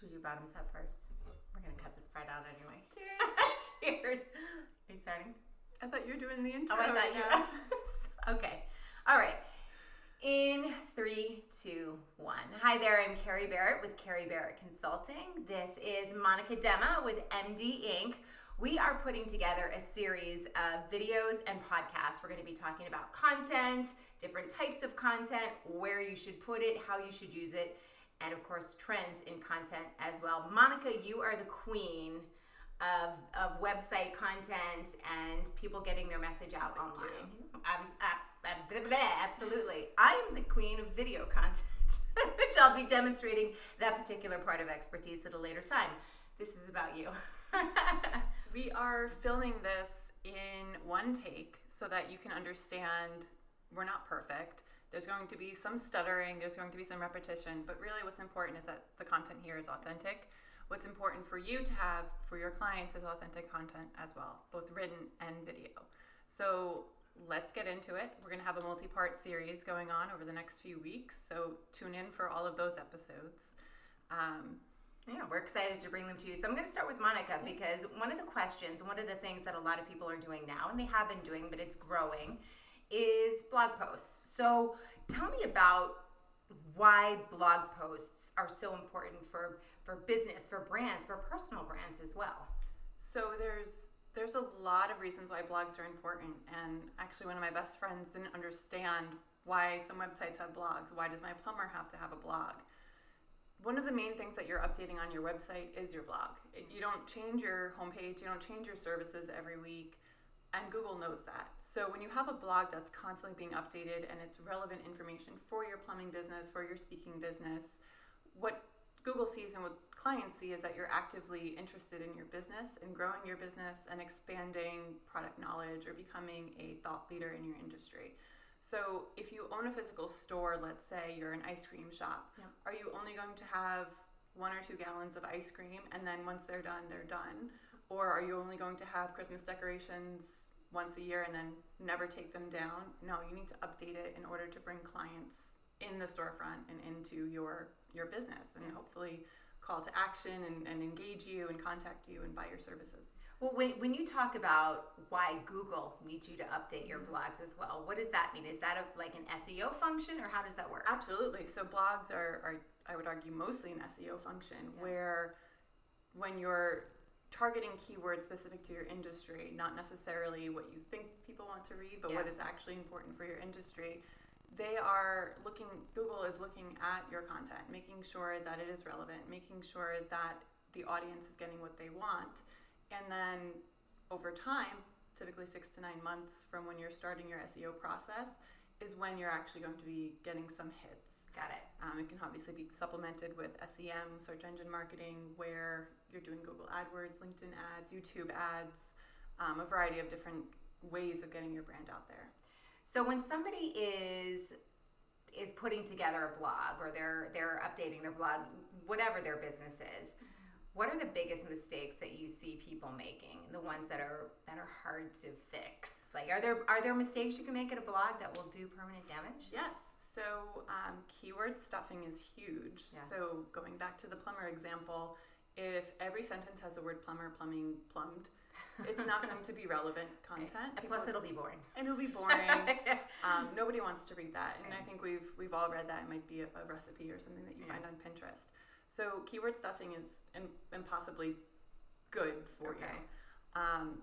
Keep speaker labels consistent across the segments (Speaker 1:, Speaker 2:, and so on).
Speaker 1: Should we do bottoms up first? We're going to cut this part out anyway.
Speaker 2: Cheers.
Speaker 1: Cheers. Are you starting?
Speaker 2: I thought you were doing the intro.
Speaker 1: Oh, I thought you were. Okay. All right. In 3, 2, 1. Hi there, I'm Kerry Barrett with Kerry Barrett Consulting. This is Monica Dema with MDINC. We are putting together a series of videos and podcasts. We're going to be talking about content, different types of content, where you should put it, how you should use it, and of course, trends in content as well. Monica, you are the queen of website content and people getting their message out online. Absolutely. I am the queen of video content, which I'll be demonstrating that particular part of expertise at a later time. This is about you.
Speaker 2: We are filming this in one take so that you can understand we're not perfect. There's going to be some stuttering, there's going to be some repetition, but really what's important is that the content here is authentic. What's important for you to have for your clients is authentic content as well, both written and video. So let's get into it. We're going to have a multi-part series going on over the next few weeks, so tune in for all of those episodes.
Speaker 1: Yeah, we're excited to bring them to you. So I'm going to start with Monica because one of the questions, one of the things that a lot of people are doing now, and they have been doing, but it's growing, is blog posts. So tell me about why blog posts are so important for business, for brands, for personal brands as well.
Speaker 2: So there's a lot of reasons why blogs are important, and actually one of my best friends didn't understand why some websites have blogs. Why does my plumber have to have a blog? One of the main things that you're updating on your website is your blog. You don't change your homepage, you don't change your services every week, and Google knows that. So when you have a blog that's constantly being updated and it's relevant information for your plumbing business, for your speaking business, what Google sees and what clients see is that you're actively interested in your business and growing your business and expanding product knowledge or becoming a thought leader in your industry. So if you own a physical store, let's say you're an ice cream shop, Are you only going to have 1 or 2 gallons of ice cream and then once they're done, they're done? Or are you only going to have Christmas decorations once a year and then never take them down? No, you need to update it in order to bring clients in the storefront and into your business and hopefully call to action and engage you and contact you and buy your services.
Speaker 1: Well, when you talk about why Google needs you to update your blogs as well, what does that mean? Is that like an SEO function or how does that work?
Speaker 2: Absolutely. So blogs are I would argue, mostly an SEO function where when you're targeting keywords specific to your industry, not necessarily what you think people want to read, but what is actually important for your industry, Google is looking at your content, making sure that it is relevant, making sure that the audience is getting what they want. And then over time, typically 6 to 9 months from when you're starting your SEO process is when you're actually going to be getting some hits.
Speaker 1: Got it.
Speaker 2: It can obviously be supplemented with SEM, search engine marketing, where you're doing Google AdWords, LinkedIn ads, YouTube ads, a variety of different ways of getting your brand out there.
Speaker 1: So when somebody is putting together a blog or they're updating their blog, whatever their business is, what are the biggest mistakes that you see people making? The ones that are hard to fix. Like, are there mistakes you can make at a blog that will do permanent damage?
Speaker 2: Yes. So keyword stuffing is huge.
Speaker 1: Yeah.
Speaker 2: So going back to the plumber example, if every sentence has the word plumber, plumbing, plumbed, it's not going to be relevant content.
Speaker 1: Right. Plus, it'll be boring.
Speaker 2: And it'll be boring. Nobody wants to read that. And I think we've all read that. It might be a recipe or something that you find on Pinterest. So keyword stuffing is impossibly good for you.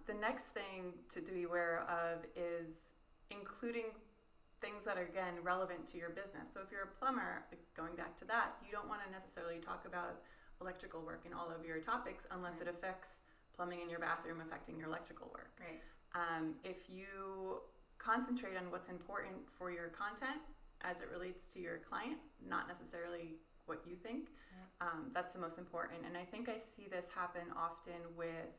Speaker 2: The next thing to be aware of is including things that are, again, relevant to your business. So if you're a plumber, going back to that, you don't want to necessarily talk about electrical work in all of your topics unless it affects plumbing in your bathroom affecting your electrical work.
Speaker 1: Right.
Speaker 2: If you concentrate on what's important for your content as it relates to your client, not necessarily what you think, that's the most important. And I think I see this happen often with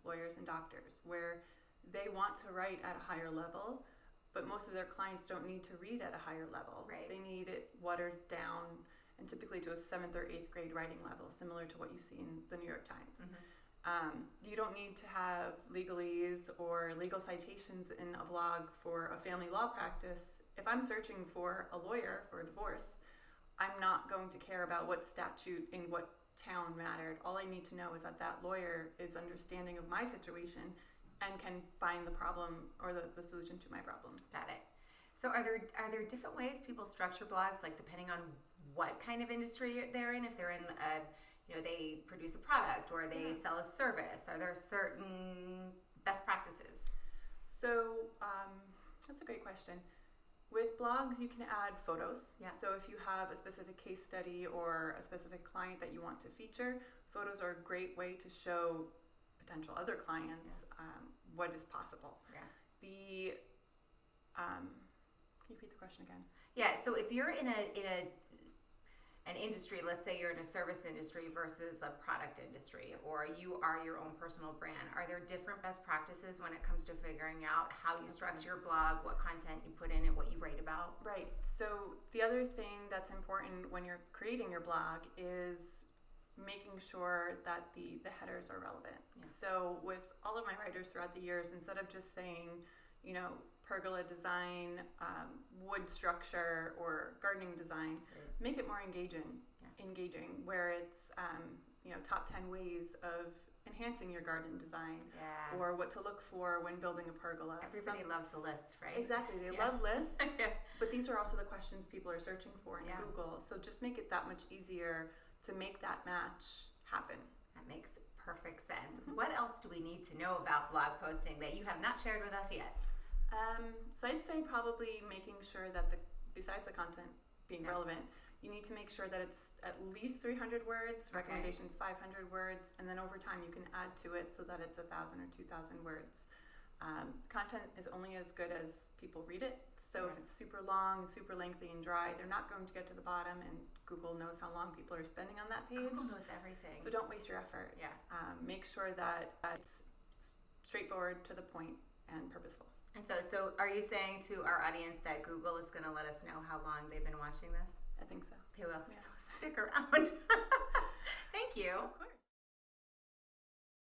Speaker 2: lawyers and doctors, where they want to write at a higher level, but most of their clients don't need to read at a higher level.
Speaker 1: Right.
Speaker 2: They need it watered down and typically to a 7th or 8th grade writing level, similar to what you see in the New York Times. You don't need to have legalese or legal citations in a blog for a family law practice. If I'm searching for a lawyer for a divorce, I'm not going to care about what statute in what town mattered. All I need to know is that that lawyer is understanding of my situation and can find the problem or the solution to my problem.
Speaker 1: Got it. So are there different ways people structure blogs, like depending on what kind of industry they're in? If they're in they produce a product or they sell a service, are there certain best practices?
Speaker 2: So that's a great question. With blogs, you can add photos.
Speaker 1: Yeah.
Speaker 2: So if you have a specific case study or a specific client that you want to feature, photos are a great way to show potential other clients what is possible.
Speaker 1: Yeah.
Speaker 2: Can you repeat the question again?
Speaker 1: Yeah. So if you're in an industry, let's say you're in a service industry versus a product industry, or you are your own personal brand, are there different best practices when it comes to figuring out how you structure your blog, what content you put in, and what you write about?
Speaker 2: Right. So the other thing that's important when you're creating your blog is making sure that the headers are relevant. Yeah. So with all of my writers throughout the years, instead of just saying, pergola design, wood structure, or gardening design, make it more engaging, where it's top 10 ways of enhancing your garden design, or what to look for when building a pergola.
Speaker 1: Everybody loves a list, right?
Speaker 2: Exactly, they love lists, but these are also the questions people are searching for in Google. So just make it that much easier to make that match happen.
Speaker 1: That makes perfect sense. What else do we need to know about blog posting that you have not shared with us yet?
Speaker 2: So I'd say probably making sure that besides the content being relevant, you need to make sure that it's at least 300 words, recommendations 500 words, and then over time you can add to it so that it's 1,000 or 2,000 words. Content is only as good as people read it. So if it's super long, super lengthy and dry, they're not going to get to the bottom, and Google knows how long people are spending on that page.
Speaker 1: Google knows everything.
Speaker 2: So don't waste your effort.
Speaker 1: Yeah.
Speaker 2: Make sure that it's straightforward, to the point, and purposeful.
Speaker 1: And so are you saying to our audience that Google is going to let us know how long they've been watching this?
Speaker 2: I think so.
Speaker 1: They will. Yeah. So stick around. Thank you.
Speaker 2: Of course.